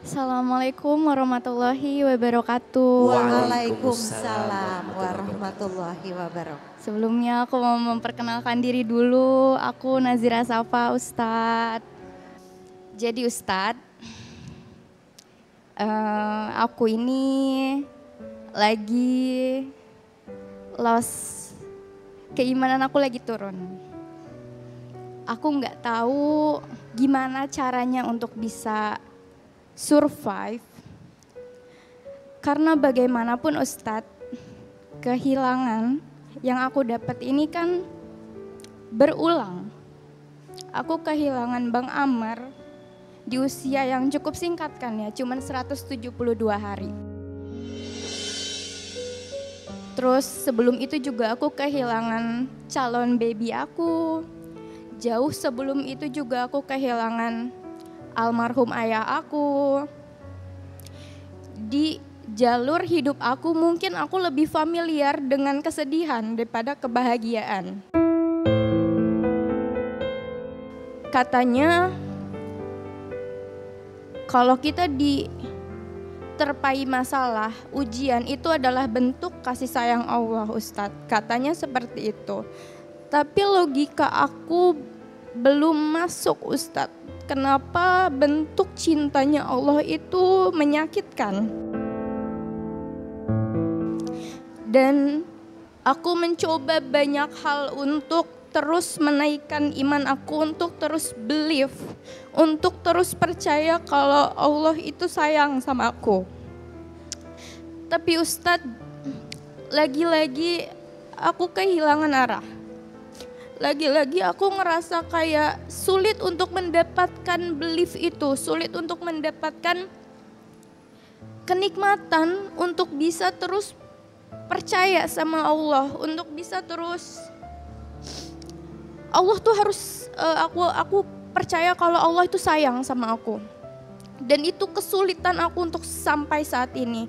Assalamualaikum warahmatullahi wabarakatuh. Waalaikumsalam warahmatullahi wabarakatuh. Sebelumnya aku mau memperkenalkan diri dulu. Aku Nazira Safa, Ustadz. Jadi Ustadz, aku ini lagi lost, keimanan aku lagi turun. Aku nggak tahu gimana caranya untuk bisa survive, karena bagaimanapun Ustadz, kehilangan yang aku dapat ini kan berulang. Aku kehilangan Bang Amar di usia yang cukup singkat kan ya, cuman 172 hari. Terus sebelum itu juga aku kehilangan calon baby aku. Jauh sebelum itu juga aku kehilangan almarhum ayah aku. Di jalur hidup aku mungkin aku lebih familiar dengan kesedihan daripada kebahagiaan. Katanya kalau kita diterpai masalah, ujian itu adalah bentuk kasih sayang Allah, Ustadz. Katanya seperti itu. Tapi logika aku belum masuk, Ustadz. Kenapa bentuk cintanya Allah itu menyakitkan? Dan aku mencoba banyak hal untuk terus menaikkan iman aku, untuk terus believe, untuk terus percaya kalau Allah itu sayang sama aku. Tapi Ustadz, lagi-lagi aku kehilangan arah. Lagi-lagi aku ngerasa kayak sulit untuk mendapatkan belief itu, sulit untuk mendapatkan kenikmatan untuk bisa terus percaya sama Allah, untuk bisa terus Allah tuh harus aku percaya kalau Allah itu sayang sama aku. Dan itu kesulitan aku untuk sampai saat ini.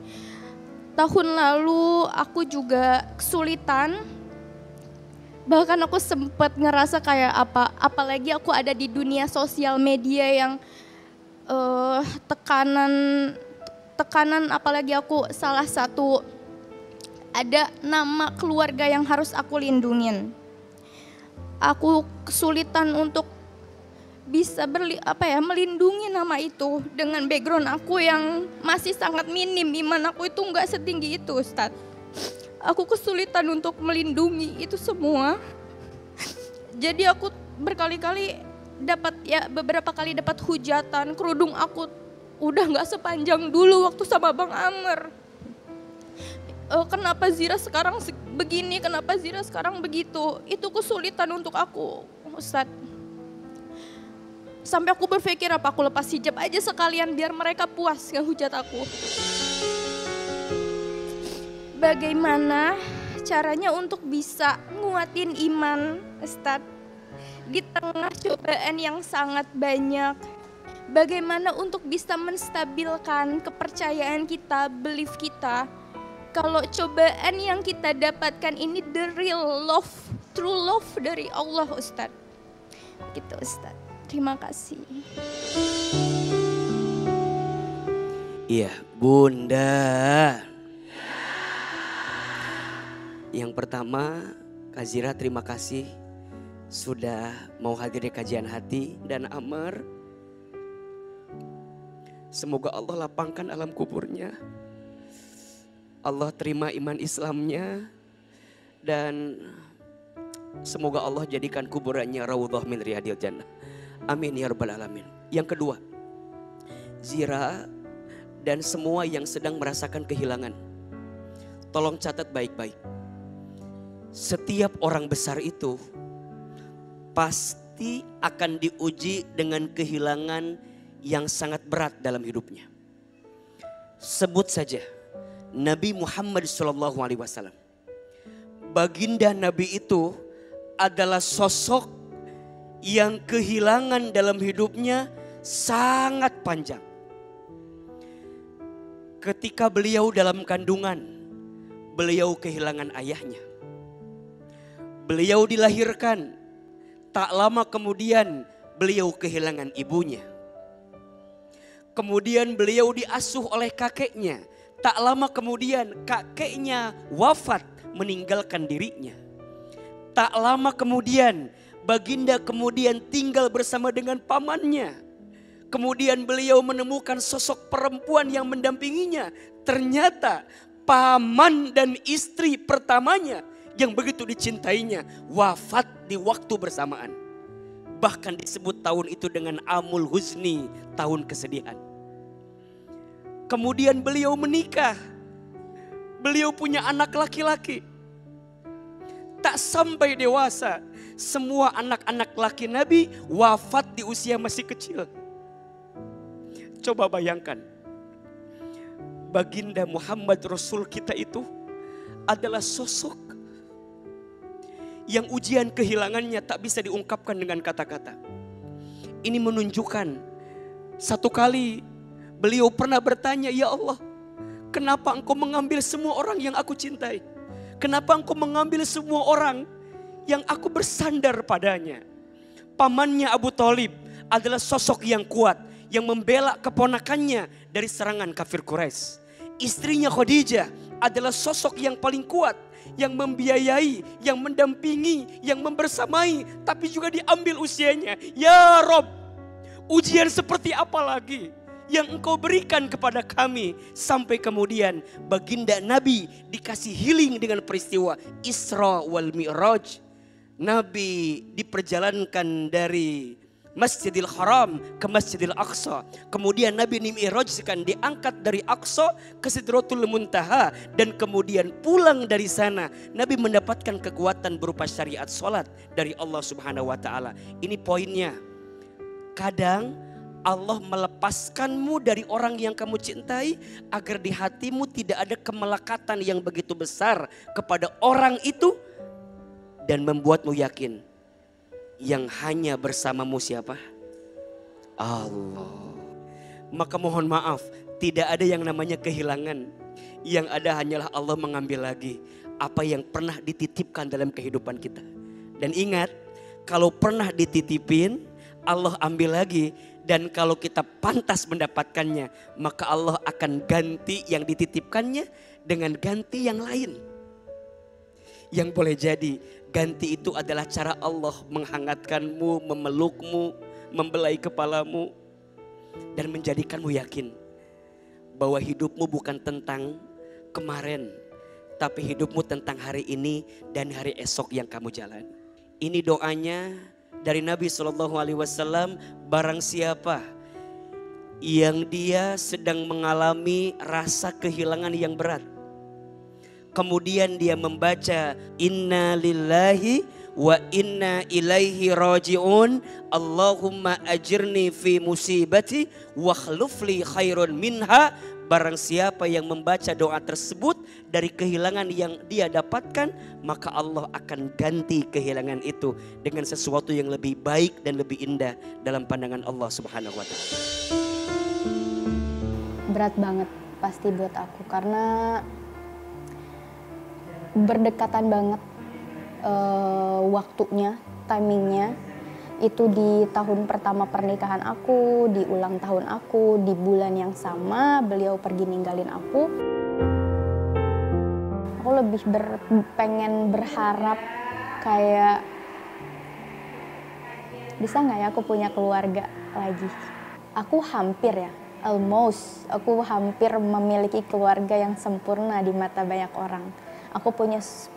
Tahun lalu aku juga kesulitan. Bahkan aku sempat ngerasa kayak apalagi aku ada di dunia sosial media yang tekanan apalagi aku salah satu ada nama keluarga yang harus aku lindungin. Aku kesulitan untuk bisa melindungi nama itu dengan background aku yang masih sangat minim, iman aku itu nggak setinggi itu, Ustadz. Aku kesulitan untuk melindungi itu semua. Jadi aku beberapa kali dapat hujatan, kerudung aku udah nggak sepanjang dulu waktu sama Bang Amr. Kenapa Zira sekarang begini, kenapa Zira sekarang begitu? Itu kesulitan untuk aku, Ustadz. Sampai aku berpikir apa aku lepas hijab aja sekalian biar mereka puas ngehujat aku. Bagaimana caranya untuk bisa nguatin iman, Ustadz, di tengah cobaan yang sangat banyak? Bagaimana untuk bisa menstabilkan kepercayaan kita, belief kita, kalau cobaan yang kita dapatkan ini the real love, true love dari Allah, Ustadz. Gitu, Ustadz. Terima kasih. Iya, Bunda. Yang pertama, Kak Zira terima kasih sudah mau hadir di kajian hati dan Amar. Semoga Allah lapangkan alam kuburnya. Allah terima iman Islamnya dan semoga Allah jadikan kuburannya raudhah min riyadil jannah. Amin ya rabbal alamin. Yang kedua, Zira dan semua yang sedang merasakan kehilangan, tolong catat baik-baik. Setiap orang besar itu pasti akan diuji dengan kehilangan yang sangat berat dalam hidupnya. Sebut saja Nabi Muhammad SAW. Baginda Nabi itu adalah sosok yang kehilangan dalam hidupnya sangat panjang. Ketika beliau dalam kandungan, beliau kehilangan ayahnya. Beliau dilahirkan, tak lama kemudian beliau kehilangan ibunya. Kemudian beliau diasuh oleh kakeknya. Tak lama kemudian kakeknya wafat meninggalkan dirinya. Tak lama kemudian baginda kemudian tinggal bersama dengan pamannya. Kemudian beliau menemukan sosok perempuan yang mendampinginya. Ternyata paman dan istri pertamanya yang begitu dicintainya wafat di waktu bersamaan. Bahkan disebut tahun itu dengan Amul Huzni, tahun kesedihan. Kemudian beliau menikah. Beliau punya anak laki-laki. Tak sampai dewasa, semua anak-anak laki Nabi wafat di usia masih kecil. Coba bayangkan, baginda Muhammad Rasul kita itu adalah sosok yang ujian kehilangannya tak bisa diungkapkan dengan kata-kata. Ini menunjukkan satu kali beliau pernah bertanya, ya Allah, kenapa engkau mengambil semua orang yang aku cintai? Kenapa engkau mengambil semua orang yang aku bersandar padanya? Pamannya Abu Thalib adalah sosok yang kuat, yang membela keponakannya dari serangan kafir Quraisy. Istrinya Khadijah adalah sosok yang paling kuat, yang membiayai, yang mendampingi, yang membersamai, tapi juga diambil usianya. Ya Rob, ujian seperti apa lagi yang engkau berikan kepada kami, sampai kemudian baginda Nabi dikasih healing dengan peristiwa Isra wal Mi'raj. Nabi diperjalankan dari Masjidil Haram ke Masjidil Aqsa. Kemudian Nabi dimi'rajkan, diangkat dari Aqsa ke Sidratul Muntaha. Dan kemudian pulang dari sana, Nabi mendapatkan kekuatan berupa syariat sholat dari Allah Subhanahu wa ta'ala. Ini poinnya. Kadang Allah melepaskanmu dari orang yang kamu cintai agar di hatimu tidak ada kemelekatan yang begitu besar kepada orang itu, dan membuatmu yakin yang hanya bersamamu siapa? Allah. Maka mohon maaf, tidak ada yang namanya kehilangan. Yang ada hanyalah Allah mengambil lagi apa yang pernah dititipkan dalam kehidupan kita. Dan ingat, kalau pernah dititipin, Allah ambil lagi. Dan kalau kita pantas mendapatkannya, maka Allah akan ganti yang dititipkannya dengan ganti yang lain. Yang boleh jadi ganti itu adalah cara Allah menghangatkanmu, memelukmu, membelai kepalamu, dan menjadikanmu yakin bahwa hidupmu bukan tentang kemarin, tapi hidupmu tentang hari ini dan hari esok yang kamu jalani. Ini doanya dari Nabi SAW. Barang siapa yang dia sedang mengalami rasa kehilangan yang berat, kemudian dia membaca inna lillahi wa inna ilaihi raji'un, Allahumma ajirni fi musibati wa khlufli khairun minha. Barang siapa yang membaca doa tersebut dari kehilangan yang dia dapatkan, maka Allah akan ganti kehilangan itu dengan sesuatu yang lebih baik dan lebih indah dalam pandangan Allah Subhanahu wa ta'ala. Berat banget pasti buat aku karena berdekatan banget waktunya, timingnya. Itu di tahun pertama pernikahan aku, di ulang tahun aku, di bulan yang sama beliau pergi ninggalin aku. Aku lebih pengen berharap kayak bisa nggak ya aku punya keluarga lagi. Aku hampir ya, almost, aku hampir memiliki keluarga yang sempurna di mata banyak orang. Aku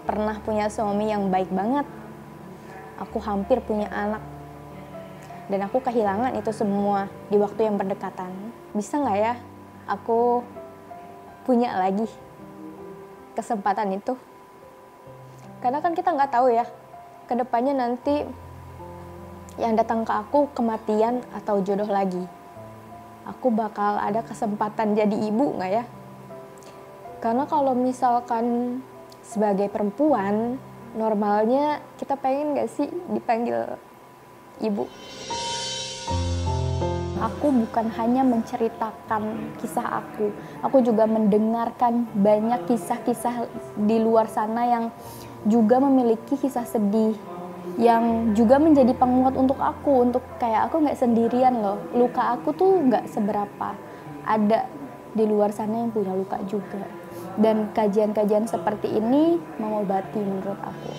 pernah punya suami yang baik banget. Aku hampir punya anak. Dan aku kehilangan itu semua di waktu yang berdekatan. Bisa nggak ya aku punya lagi kesempatan itu? Karena kan kita nggak tahu ya, kedepannya nanti yang datang ke aku kematian atau jodoh lagi. Aku bakal ada kesempatan jadi ibu nggak ya? Karena kalau misalkan sebagai perempuan, normalnya kita pengen nggak sih dipanggil ibu? Aku bukan hanya menceritakan kisah aku juga mendengarkan banyak kisah-kisah di luar sana yang juga memiliki kisah sedih, yang juga menjadi penguat untuk aku, untuk kayak aku nggak sendirian loh, luka aku tuh nggak seberapa, ada di luar sana yang punya luka juga. Dan kajian-kajian seperti ini mengobati menurut aku.